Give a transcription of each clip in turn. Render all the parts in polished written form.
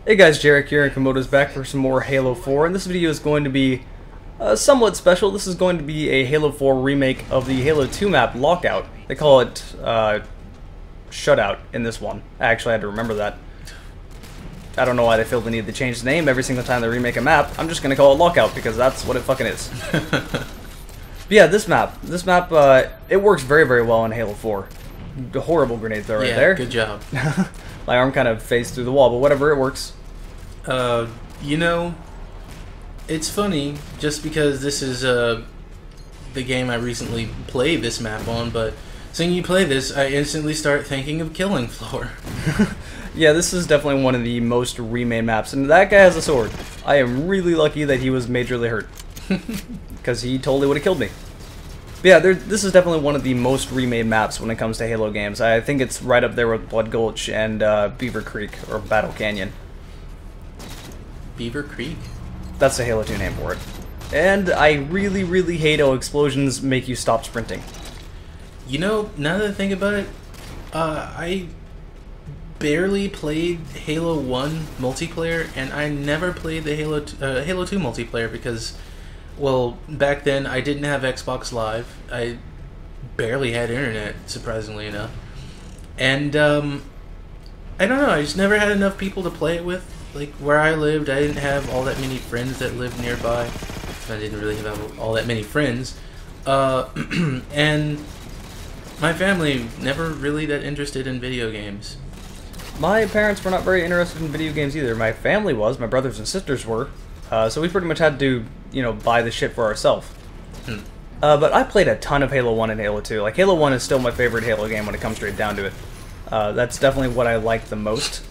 Hey guys, Jarek here, and Komodo's back for some more Halo 4, and this video is going to be somewhat special. This is going to be a Halo 4 remake of the Halo 2 map, Lockout. They call it Shutout in this one. I actually had to remember that. I don't know why they feel the need to change the name every single time they remake a map. I'm just going to call it Lockout because that's what it fucking is. But yeah, this map, it works very, very well in Halo 4. The horrible grenade throw right there. Good job. My arm kind of phased through the wall, but whatever, it works. You know, it's funny just because this is the game I recently played this map on, but seeing you play this, I instantly start thinking of Killing Floor. Yeah, this is definitely one of the most remade maps, and that guy has a sword. I am really lucky that he was majorly hurt, because he totally would have killed me. But yeah, this is definitely one of the most remade maps when it comes to Halo games. I think it's right up there with Blood Gulch and Beaver Creek, or Battle Canyon. Beaver Creek? That's the Halo 2 name for it. And I really, really hate how explosions make you stop sprinting. You know, now that I think about it, I barely played Halo 1 multiplayer, and I never played the Halo 2 multiplayer because, well, back then I didn't have Xbox Live. I barely had internet, surprisingly enough. And, I don't know, I just never had enough people to play it with. Like, where I lived, I didn't have all that many friends that lived nearby. I didn't really have all that many friends. And my family never really that interested in video games. My parents were not very interested in video games either. My family was, my brothers and sisters were. So we pretty much had to, you know, buy the shit for ourselves. But I played a ton of Halo 1 and Halo 2. Like, Halo 1 is still my favorite Halo game when it comes straight down to it. That's definitely what I like the most.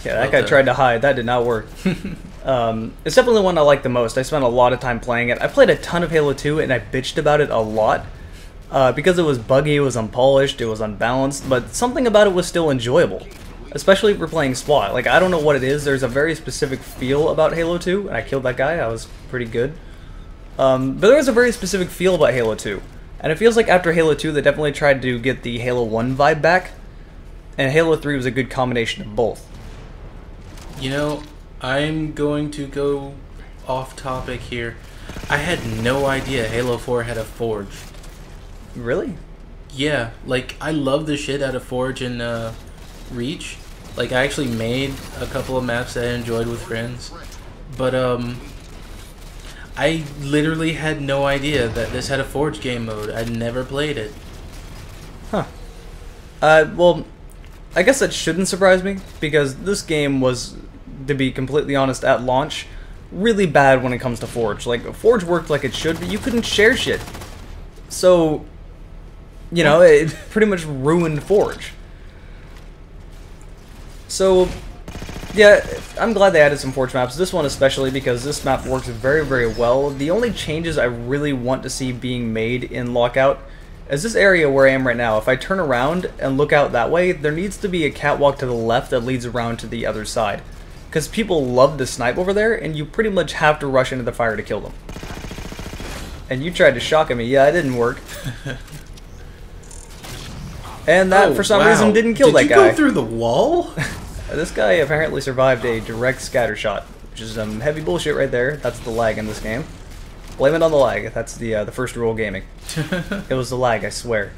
Yeah, that guy tried to hide. That did not work. It's definitely one I like the most. I spent a lot of time playing it. I played a ton of Halo 2, and I bitched about it a lot. Because it was buggy, it was unpolished, it was unbalanced, but something about it was still enjoyable. Especially if we're playing SWAT. Like, I don't know what it is. There's a very specific feel about Halo 2, and I killed that guy. I was pretty good. But there was a very specific feel about Halo 2. And it feels like after Halo 2, they definitely tried to get the Halo 1 vibe back. And Halo 3 was a good combination of both. You know, I'm going to go off topic here. I had no idea Halo 4 had a Forge. Really? Yeah, like, I love the shit out of Forge and Reach. Like, I actually made a couple of maps that I enjoyed with friends. But, I literally had no idea that this had a Forge game mode. I'd never played it. Huh. Well, I guess that shouldn't surprise me, because this game was, to be completely honest, at launch, really bad when it comes to Forge. Like, Forge worked like it should, but you couldn't share shit. So, you know, it pretty much ruined Forge. So, yeah, I'm glad they added some Forge maps. This one especially, because this map works very, very well. The only changes I really want to see being made in Lockout is this area where I am right now. If I turn around and look out that way, there needs to be a catwalk to the left that leads around to the other side. Because people love to snipe over there, and you pretty much have to rush into the fire to kill them. And you tried to shock at me. Yeah, it didn't work. And that, for some reason, didn't kill that guy. Did you go through the wall? This guy apparently survived a direct scatter shot, which is some heavy bullshit right there. That's the lag in this game. Blame it on the lag. That's the first rule of gaming. It was the lag, I swear.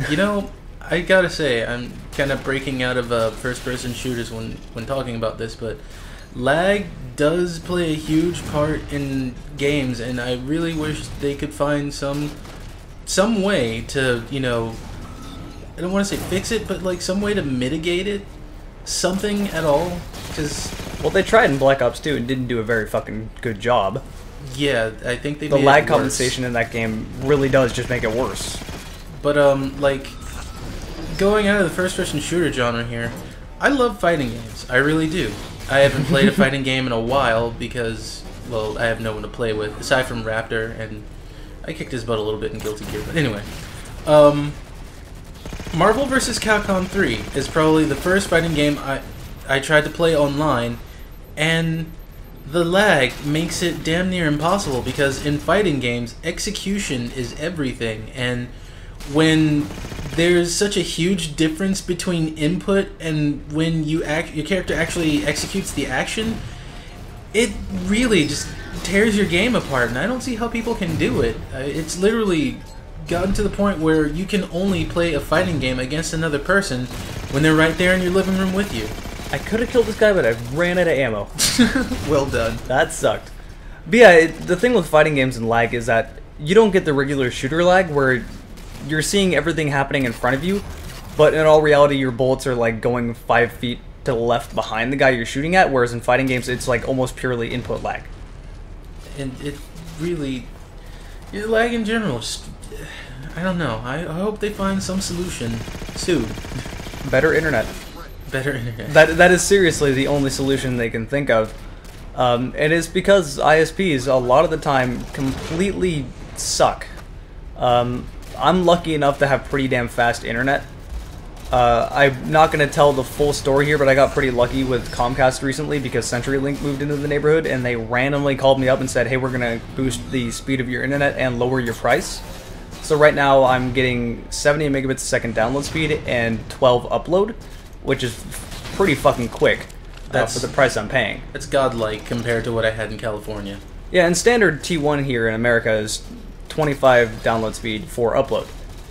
You know, I gotta say, I'm kind of breaking out of first-person shooters when talking about this, but lag does play a huge part in games, and I really wish they could find some way to, you know, I don't want to say fix it, but like some way to mitigate it, something at all, because... Well, they tried in Black Ops 2 and didn't do a very fucking good job. Yeah, I think they the made lag it compensation in that game really does just make it worse. But like, going out of the first-person shooter genre here, I love fighting games. I really do. I haven't played a fighting game in a while because, well, I have no one to play with aside from Raptor, and I kicked his butt a little bit in Guilty Gear. But anyway, Marvel vs. Capcom 3 is probably the first fighting game I tried to play online, and the lag makes it damn near impossible because in fighting games, execution is everything, and when there's such a huge difference between input and when your character actually executes the action. It really just tears your game apart, and I don't see how people can do it. It's literally gotten to the point where you can only play a fighting game against another person when they're right there in your living room with you. I could have killed this guy, but I ran out of ammo. Well done. That sucked. But yeah, the thing with fighting games and lag is that you don't get the regular shooter lag where you're seeing everything happening in front of you, but in all reality your bullets are like going 5 feet to the left behind the guy you're shooting at, whereas in fighting games it's like almost purely input lag. And it really... Your lag in general, just... I don't know. I hope they find some solution soon. Better internet. Better internet. That is seriously the only solution they can think of. And it's because ISPs, a lot of the time, completely suck. I'm lucky enough to have pretty damn fast internet. I'm not going to tell the full story here, but I got pretty lucky with Comcast recently because CenturyLink moved into the neighborhood, and they randomly called me up and said, hey, we're going to boost the speed of your internet and lower your price. So right now I'm getting 70 megabits a second download speed and 12 upload, which is pretty fucking quick for the price I'm paying. It's godlike compared to what I had in California. Yeah, and standard T1 here in America is 25 download speed for upload.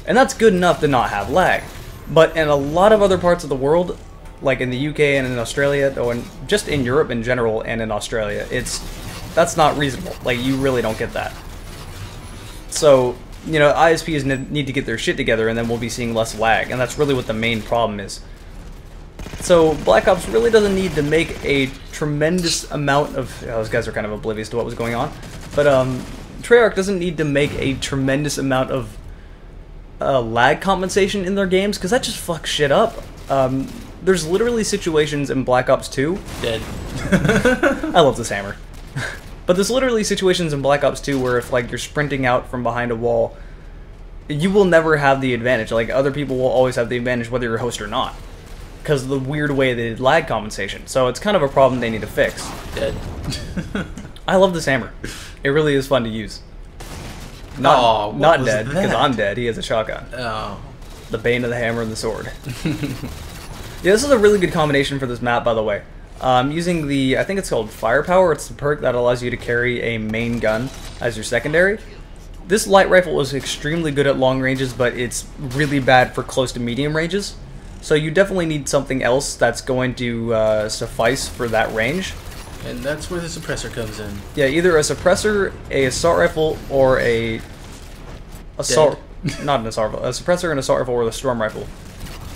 And that's good enough to not have lag. But in a lot of other parts of the world, like in the UK and in Australia, or just in Europe in general and in Australia, that's not reasonable. Like, you really don't get that. So, you know, ISPs need to get their shit together, and then we'll be seeing less lag, and that's really what the main problem is. So Black Ops really doesn't need to make a tremendous amount of... those guys are kind of oblivious to what was going on. But Treyarch doesn't need to make a tremendous amount of lag compensation in their games, because that just fucks shit up. There's literally situations in Black Ops 2... Dead. I love this hammer. But there's literally situations in Black Ops 2 where if like you're sprinting out from behind a wall, you will never have the advantage. Like, other people will always have the advantage whether you're a host or not, because of the weird way they did lag compensation. So it's kind of a problem they need to fix. Dead. I love this hammer. It really is fun to use. Not dead, because I'm dead. He has a shotgun. Oh. The bane of the hammer and the sword. Yeah, this is a really good combination for this map, by the way. Using the, I think it's called Firepower. It's the perk that allows you to carry a main gun as your secondary. This light rifle is extremely good at long ranges, but it's really bad for close to medium ranges. So you definitely need something else that's going to suffice for that range. And that's where the suppressor comes in. Yeah, either a suppressor, a assault rifle, or a assault... Not an assault rifle. A suppressor, an assault rifle, or the storm rifle.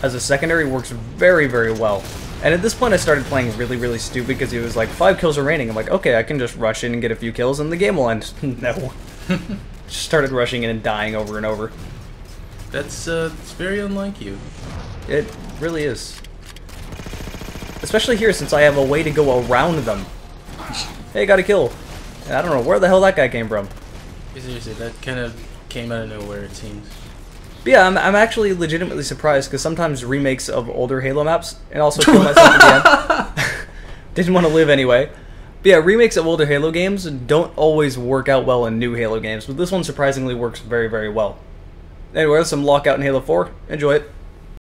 As a secondary works very, very well. And at this point I started playing really, really stupid because it was like 5 kills remaining. I'm like, okay, I can just rush in and get a few kills and the game will end. No. Just started rushing in and dying over and over. That's it's very unlike you. It really is. Especially here, since I have a way to go around them. Hey, got a kill. I don't know where the hell that guy came from. Seriously, that kind of came out of nowhere, it seems. But yeah, I'm actually legitimately surprised, because sometimes remakes of older Halo maps, and also kill myself again. Didn't want to live anyway. But yeah, remakes of older Halo games don't always work out well in new Halo games, but this one surprisingly works very, very well. Anyway, there's some Lockout in Halo 4. Enjoy it.